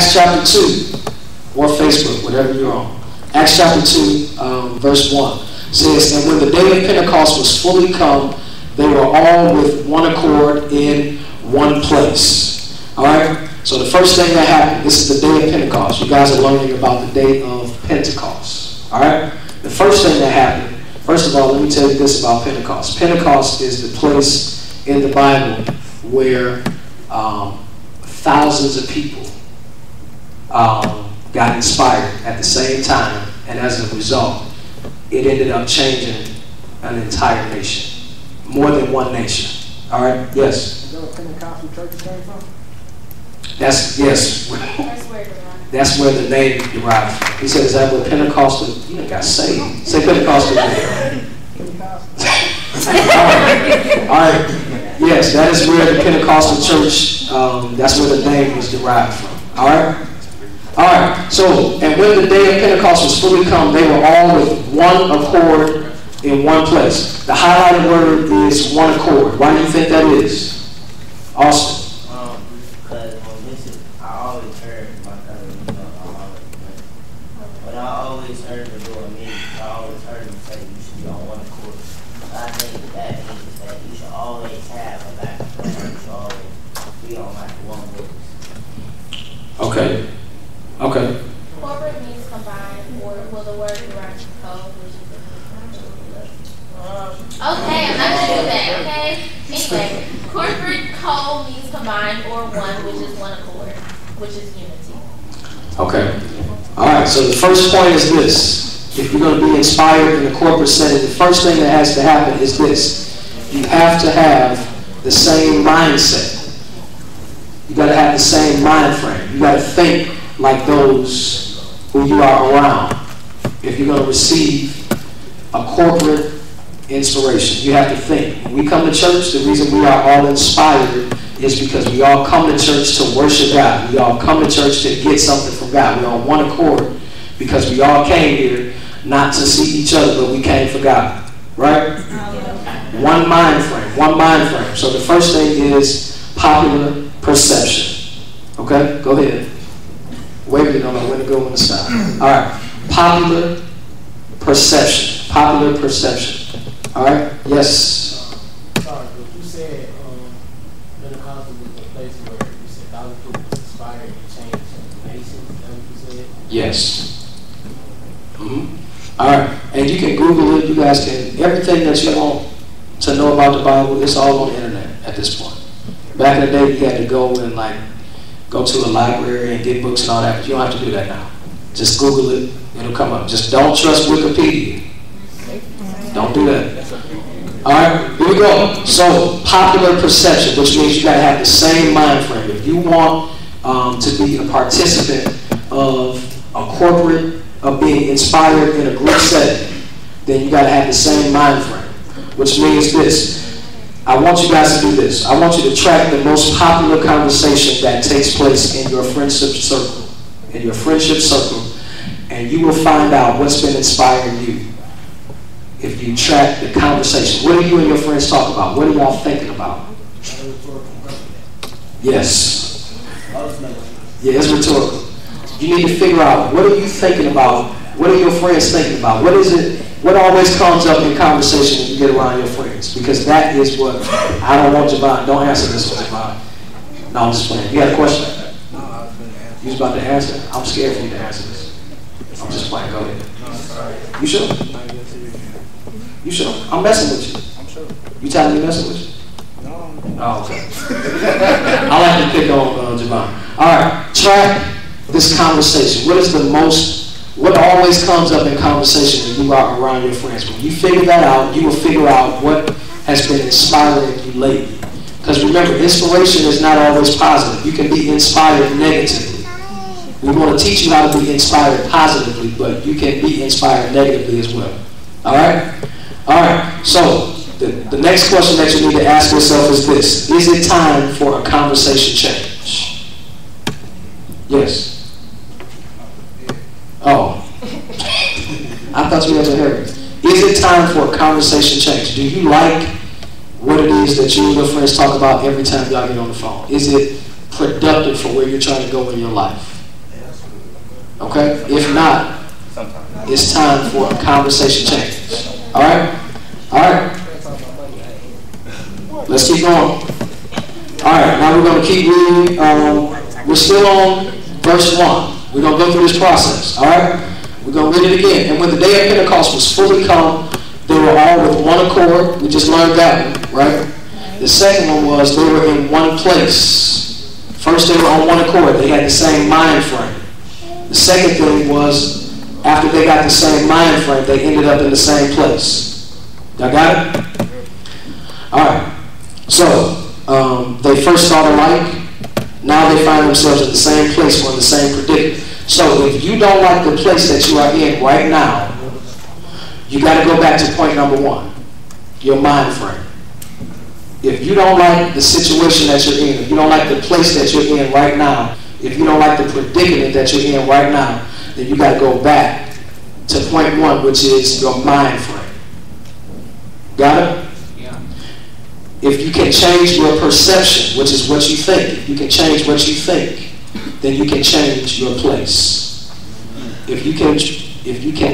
Acts chapter 2, or Facebook, whatever you're on. Acts chapter 2, verse 1 says, and when the day of Pentecost was fully come, they were all with one accord in one place. All right? So the first thing that happened, this is the day of Pentecost. You guys are learning about the day of Pentecost. All right? The first thing that happened, first of all, let me tell you this about Pentecost. Pentecost is the place in the Bible where thousands of people got inspired at the same time, and as a result, it ended up changing an entire nation. More than one nation. All right? Yes? Is that where Pentecostal church came from? Yes. That's where the name derived from. He said, is that where Pentecostal, you know, got saved. Say Pentecostal. All right. Yes, that is where the Pentecostal church, that's where the name was derived from. All right? All right. So, and when the day of Pentecost was fully come, they were all with one accord in one place. The highlighted word is one accord. Why do you think that is? Austin. Because I always heard my cousin, but I always heard the Lord mean. I always heard him say you should be on one accord. I think that means that you should always have a back and forth. You should always be on like one voice. Okay. Okay. Corporate means combined, or will the word derive from code, which is okay, I'm not gonna do that, okay? Anyway, corporate code means combined or one, which is one accord, which is unity. Okay. All right, so the first point is this. If you're going to be inspired in a corporate setting, the first thing that has to happen is this. You have to have the same mindset. You got to have the same mind frame. You got to think like those who you are around. If you're going to receive a corporate inspiration, you have to think. When we come to church, the reason we are all inspired is because we all come to church to worship God. We all come to church to get something from God. We're on one accord because we all came here not to see each other, but we came for God. Right? One mind frame. One mind frame. So the first thing is popular perception. Okay? Go ahead. Wait, you don't know when to go, when to stop. All right. Popular perception. Popular perception. All right? Yes? Sorry, but you said Pentecostal was the place where you said thousands of people inspired to change nations. Is that what you said? Yes. All right. And you can Google it. You guys can, everything that you want to know about the Bible, it's all on the internet at this point. Back in the day, you had to go and go to a library and get books and all that, but you don't have to do that now. Just Google it, it'll come up. Just don't trust Wikipedia. Don't do that. All right, here we go. So, popular perception, which means you got to have the same mind frame. If you want to be a participant of a corporate, of being inspired in a group setting, then you got to have the same mind frame, which means this. I want you guys to do this. I want you to track the most popular conversation that takes place in your friendship circle. In your friendship circle. And you will find out what's been inspiring you. If you track the conversation. What do you and your friends talk about? What are y'all thinking about? Yes. Yeah, it's rhetorical. You need to figure out, what are you thinking about? What are your friends thinking about? What is it? What always comes up in conversation when you get around your friends? Because that is what, I don't want Javon. Don't answer this one, Javon. No, I'm just playing. You got a question? You was about to answer? I'm scared for you to answer this. I'm just playing. Go ahead. You sure? You sure? I'm messing with you. I'm sure. You telling me messing with you? No. Oh, okay. I like to pick on Javon. All right. Track this conversation. What always comes up in conversation when you are around your friends? When you figure that out, you will figure out what has been inspiring you lately. Because remember, inspiration is not always positive. You can be inspired negatively. We want to teach you how to be inspired positively, but you can be inspired negatively as well. All right? All right. So, the next question that you need to ask yourself is this. Is it time for a conversation change? Yes. Oh. I thought you had heard. Is it time for a conversation change? Do you like what it is that you and your friends talk about every time y'all get on the phone? Is it productive for where you're trying to go in your life? Okay? If not, it's time for a conversation change. All right? All right. Let's keep going. All right, now we're going to keep reading. We're still on verse 1. We're going to go through this process. All right? We're going to read it again. And when the day of Pentecost was fully come, they were all with one accord. We just learned that one, right? The second one was they were in one place. First, they were on one accord. They had the same mind frame. The second thing was, after they got the same mind frame, they ended up in the same place. Y'all got it? All right. So, they first thought alike. Now they find themselves in the same place or in the same predicament. So, if you don't like the place that you are in right now, you got to go back to point number 1, your mind frame. If you don't like the situation that you're in, if you don't like the place that you're in right now, if you don't like the predicament that you're in right now, then you got to go back to point 1, which is your mind frame. Got it? Yeah. If you can change your perception, which is what you think, if you can change what you think, then you can change your place. If you can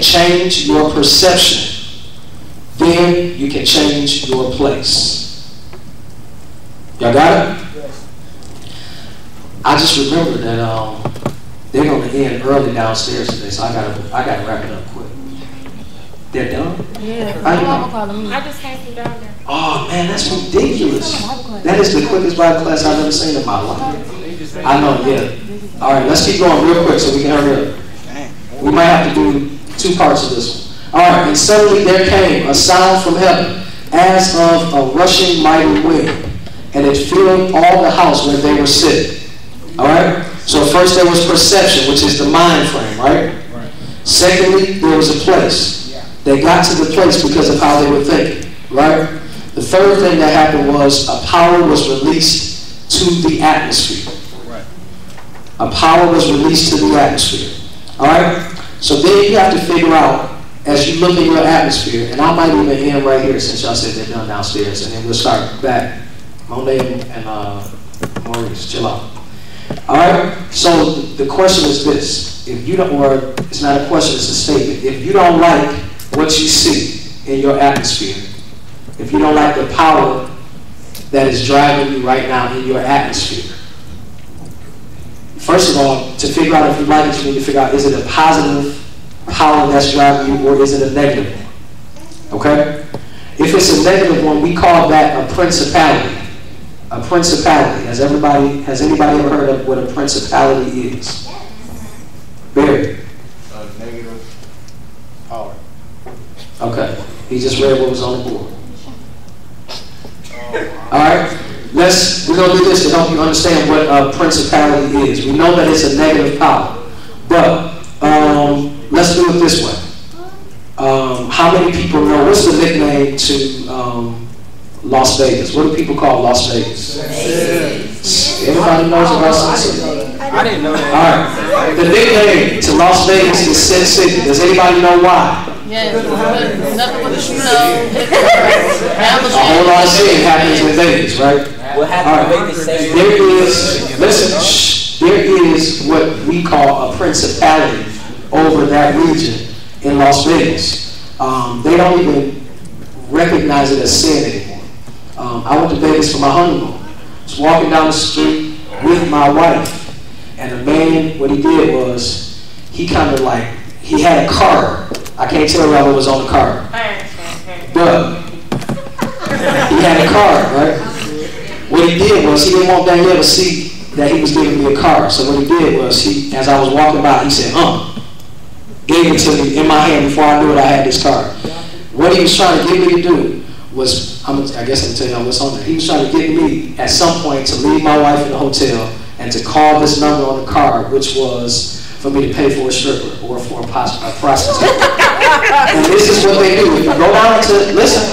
change your perception, then you can change your place. Y'all got it? Yes. I just remember that they're going to end early downstairs today, so I gotta wrap it up quick. They're done? Yeah. I know. I just came from down there. Oh man, that's ridiculous. That is the quickest Bible class I've ever seen in my life. I know, yeah. All right, let's keep going real quick so we can hurry up. We might have to do 2 parts of this one. All right, and suddenly there came a sound from heaven as of a rushing mighty wind, and it filled all the house where they were sitting. All right? So first there was perception, which is the mind frame, right? Secondly, there was a place. They got to the place because of how they were thinking, right? The third thing that happened was a power was released to the atmosphere. A power was released to the atmosphere. All right? So then you have to figure out, as you look in your atmosphere, and I might even end right here since y'all said they're done downstairs, and then we'll start back. Monet and Maurice, chill out. All right? So the question is this. If you don't, or it's not a question, it's a statement. If you don't like what you see in your atmosphere, if you don't like the power that is driving you right now in your atmosphere, first of all, to figure out if you like it, you need to figure out, is it a positive power that's driving you, or is it a negative one? Okay? If it's a negative one, we call that a principality. A principality. Has anybody ever heard of what a principality is? Barry. Negative power. Okay. He just read what was on the board. All right. We're going to do this to help you understand what a principality is. We know that it's a negative power, but let's do it this way. How many people know, what's the nickname to Las Vegas? What do people call Las Vegas? Everybody knows about Sin City? I didn't know that. All right. The nickname to Las Vegas is Sin City. Does anybody know why? Yes. Nothing but the snow. A whole lot of sin happens in Vegas, right? What happened in Vegas? There is what we call a principality over that region in Las Vegas. They don't even recognize it as sin anymore. I went to Vegas for my honeymoon. I was walking down the street with my wife, and the man, what he did was, he kind of like, he had a card. I can't tell y'all what was on the card, but he had a card, right? What he did was, he didn't want Danielle to see that he was giving me a card. So what he did was, as I was walking by, he said, gave it to me in my hand before I knew it, I had this card. What he was trying to get me to do was, I guess I'm telling y'all what's on there. He was trying to get me at some point to leave my wife in the hotel and to call this number on the card, which was for me to pay for a stripper or for a prostitute. And this is what they do. If you go down to, listen,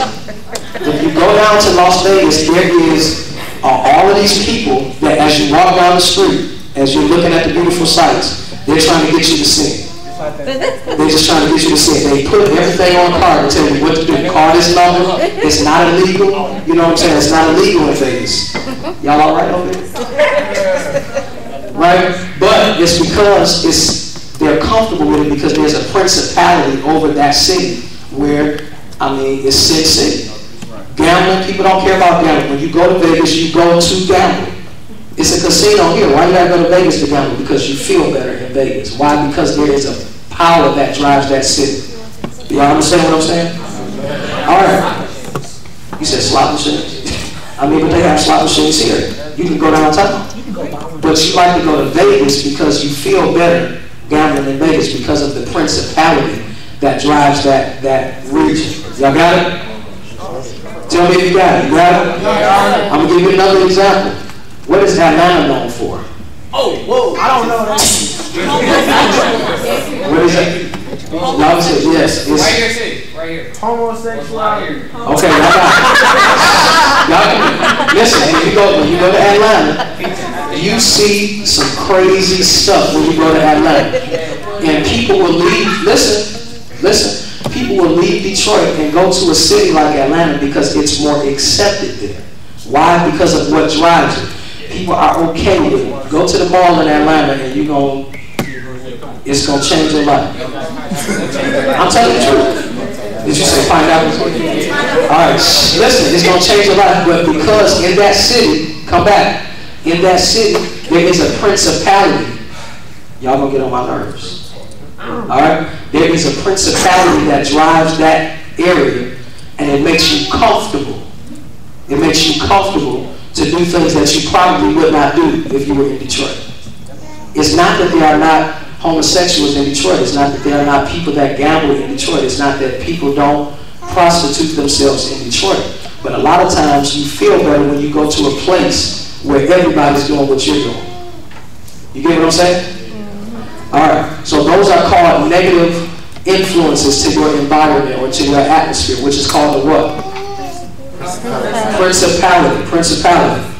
if you go down to Las Vegas, there is all of these people that as you walk down the street, as you're looking at the beautiful sights, they're trying to get you to sin. They're just trying to get you to sin. They put everything on a card and tell you what to do. Call this number. It's not illegal. You know what I'm saying? It's not illegal in Vegas. Y'all all right over there? Right? But it's because they're they're comfortable with it because there's a principality over that city where, I mean, it's Sin City. Gambling, people don't care about gambling. When you go to Vegas, you go to gamble. It's a casino here. Why you gotta go to Vegas to gamble? Because you feel better in Vegas. Why? Because there is a power that drives that city. Do y'all understand what I'm saying? All right. You said slot machines? I mean, but they have slot machines here. You can go downtown. But you like to go to Vegas because you feel better gambling in Vegas because of the principality that drives that region. Y'all got it? Tell me if you got it. You got it? I'm going to give you another example. What is Atlanta known for? Oh, whoa, I don't know that. What is it? Y'all said yes. Right here, see. Right here. Homosexuality. Okay, y'all got it. Y'all, listen, when you go to Atlanta, you see some crazy stuff when you go to Atlanta. And people will leave, listen, people will leave Detroit and go to a city like Atlanta because it's more accepted there. Why? Because of what drives it. People are okay with it. Go to the mall in Atlanta and it's going to change your life. I'm telling you the truth. Did you say pineapple? All right, listen, it's going to change your life, but because in that city, come back, in that city, there is a principality. Y'all going to get on my nerves. All right? There is a principality that drives that area, and it makes you comfortable. It makes you comfortable to do things that you probably would not do if you were in Detroit. It's not that there are not homosexuals in Detroit. It's not that there are not people that gamble in Detroit. It's not that people don't prostitute themselves in Detroit. But a lot of times you feel better when you go to a place where everybody's doing what you're doing. You get what I'm saying? All right. So those are called negative influences to your environment or to your atmosphere, which is called a what? Principality.